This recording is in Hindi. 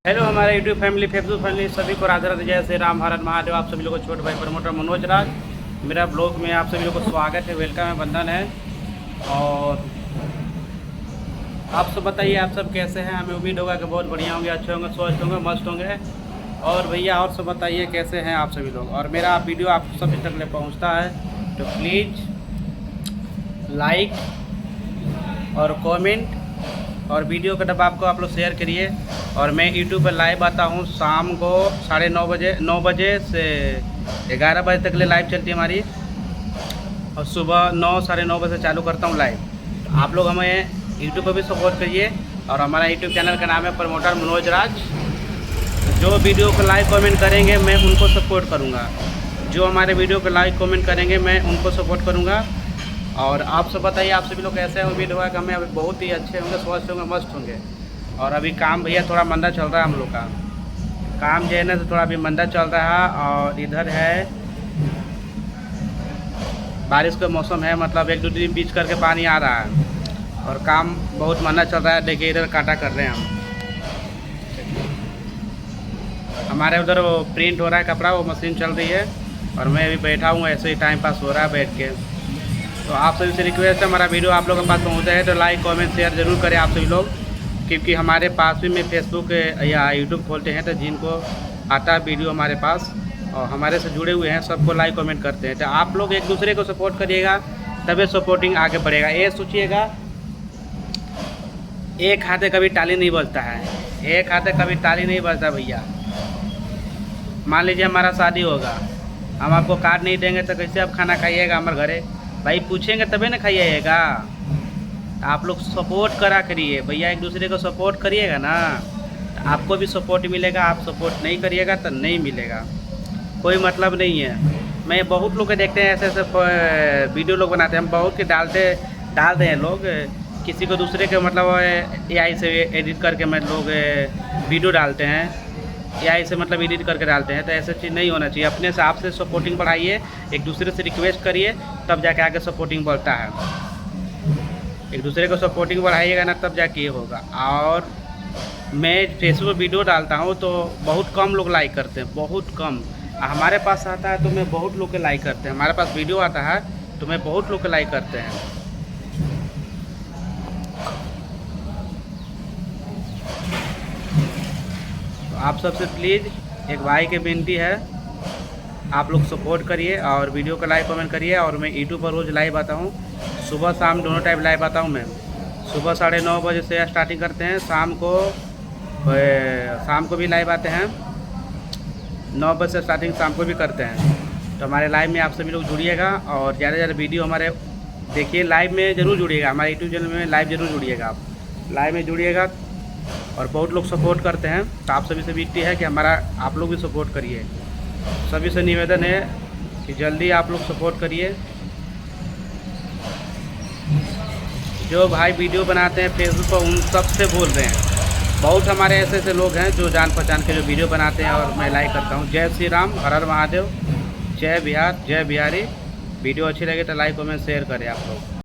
हेलो हमारे यूट्यूब फैमिली फेसबुक फैमिली सभी को राधे राधे, जय श्री राम, भारत महादेव। आप सभी लोगों को छोटे भाई प्रमोटर मनोज राज मेरा ब्लॉग में आप सभी लोगों को स्वागत है, वेलकम है, बंधन है। और आप सब बताइए, आप सब कैसे हैं? हमें उम्मीद होगा कि बहुत बढ़िया होंगे, अच्छे होंगे, स्वस्थ होंगे, मस्त होंगे। और भैया और सब बताइए कैसे हैं आप सभी लोग। और मेरा वीडियो आप सभी तक ले पहुँचता है तो प्लीज़ लाइक और कमेंट और वीडियो का डब्बा आपको आप लोग शेयर करिए। और मैं यूट्यूब पर लाइव आता हूँ शाम को 9:30 बजे से 11 बजे तक ले लाइव चलती है हमारी। और सुबह 9 बजे से चालू करता हूँ लाइव। तो आप लोग हमें यूट्यूब पर भी सपोर्ट करिए। और हमारा यूट्यूब चैनल का नाम है प्रमोटर मनोज राज। जो वीडियो को लाइक कमेंट करेंगे मैं उनको सपोर्ट करूँगा, जो हमारे वीडियो को लाइक कमेंट करेंगे मैं उनको सपोर्ट करूँगा। और आप सब बताइए, आप सभी लोग कैसे हैं? उम्मीद होगा कि हमें अभी बहुत ही अच्छे होंगे, स्वस्थ होंगे, मस्त होंगे। और अभी काम भैया थोड़ा मंदा चल रहा है, हम लोग का काम जो है ना तो थोड़ा अभी मंदा चल रहा है। और इधर है बारिश का मौसम है, मतलब 1-2 दिन बीच करके पानी आ रहा है और काम बहुत मंदा चल रहा है। देखिए इधर काटा कर रहे हैं हम, हमारे उधर वो प्रिंट हो रहा है कपड़ा, वो मशीन चल रही है। और मैं अभी बैठा हूँ, ऐसे ही टाइम पास हो रहा है बैठ के। तो आप सभी से रिक्वेस्ट है, हमारा वीडियो आप लोगों के पास पहुँचा है तो लाइक कमेंट शेयर ज़रूर करें आप सभी लोग। क्योंकि हमारे पास भी में फेसबुक या यूट्यूब खोलते हैं तो जिनको आता है वीडियो हमारे पास और हमारे से जुड़े हुए हैं सबको लाइक कमेंट करते हैं। तो आप लोग एक दूसरे को सपोर्ट करिएगा तभी सपोर्टिंग आगे बढ़ेगा। ये सोचिएगा, एक हाथे कभी ताली नहीं बजता है, एक हाथे कभी ताली नहीं बजता भैया। मान लीजिए हमारा शादी होगा, हम आपको कार्ड नहीं देंगे तो कैसे आप खाना खाइएगा हमारे घरे? भाई पूछेंगे तभी ना खाइएगा। आप लोग सपोर्ट करा करिए भैया, एक दूसरे को सपोर्ट करिएगा ना तो आपको भी सपोर्ट मिलेगा। आप सपोर्ट नहीं करिएगा तो नहीं मिलेगा, कोई मतलब नहीं है। मैं बहुत लोग के देखते हैं ऐसे ऐसे वीडियो लोग बनाते हैं, हम बहुत के डालते हैं लोग, किसी को दूसरे के मतलब AI से एडिट करके मैं लोग वीडियो डालते हैं, AI से मतलब एडिट करके डालते हैं। तो ऐसा चीज़ नहीं होना चाहिए। अपने से आपसे सपोर्टिंग बढ़ाइए, एक दूसरे से रिक्वेस्ट करिए, तब जाके आगे सपोर्टिंग बढ़ता है। एक दूसरे को सपोर्टिंग बढ़ाइएगा ना तब जाके ये होगा। और मैं फेसबुक वीडियो डालता हूँ तो बहुत कम लोग लाइक करते हैं, बहुत कम। हमारे पास आता है तो मैं बहुत लोग के लाइक करते हैं, हमारे पास वीडियो आता है तो मैं बहुत लोग के लाइक करते हैं। तो आप सबसे प्लीज़ एक भाई की विनती है, आप लोग सपोर्ट करिए और वीडियो को लाइक कमेंट करिए। और मैं यूट्यूब पर रोज़ लाइव आता हूँ, सुबह शाम दोनों टाइम लाइव आता हूँ मैं। सुबह 9:30 बजे से स्टार्टिंग करते हैं, शाम को भी लाइव आते हैं, 9 बजे से स्टार्टिंग शाम को भी करते हैं। तो हमारे लाइव में आप सभी लोग जुड़िएगा और ज़्यादा से ज़्यादा वीडियो हमारे देखिए, लाइव में ज़रूर जुड़िएगा, हमारे यूट्यूब चैनल में लाइव ज़रूर जुड़िएगा। आप लाइव में जुड़िएगा और बहुत लोग सपोर्ट करते हैं। तो आप सभी से विनती है कि हमारा आप लोग भी सपोर्ट करिए। सभी से निवेदन है कि जल्दी आप लोग सपोर्ट करिए। जो भाई वीडियो बनाते हैं फेसबुक पर उन सब से बोल रहे हैं, बहुत हमारे ऐसे ऐसे लोग हैं जो जान पहचान के जो वीडियो बनाते हैं और मैं लाइक करता हूँ। जय श्री राम, हर हर महादेव, जय बिहार, जय बिहारी। वीडियो अच्छी लगे तो लाइक कमेंट शेयर करें आप लोग।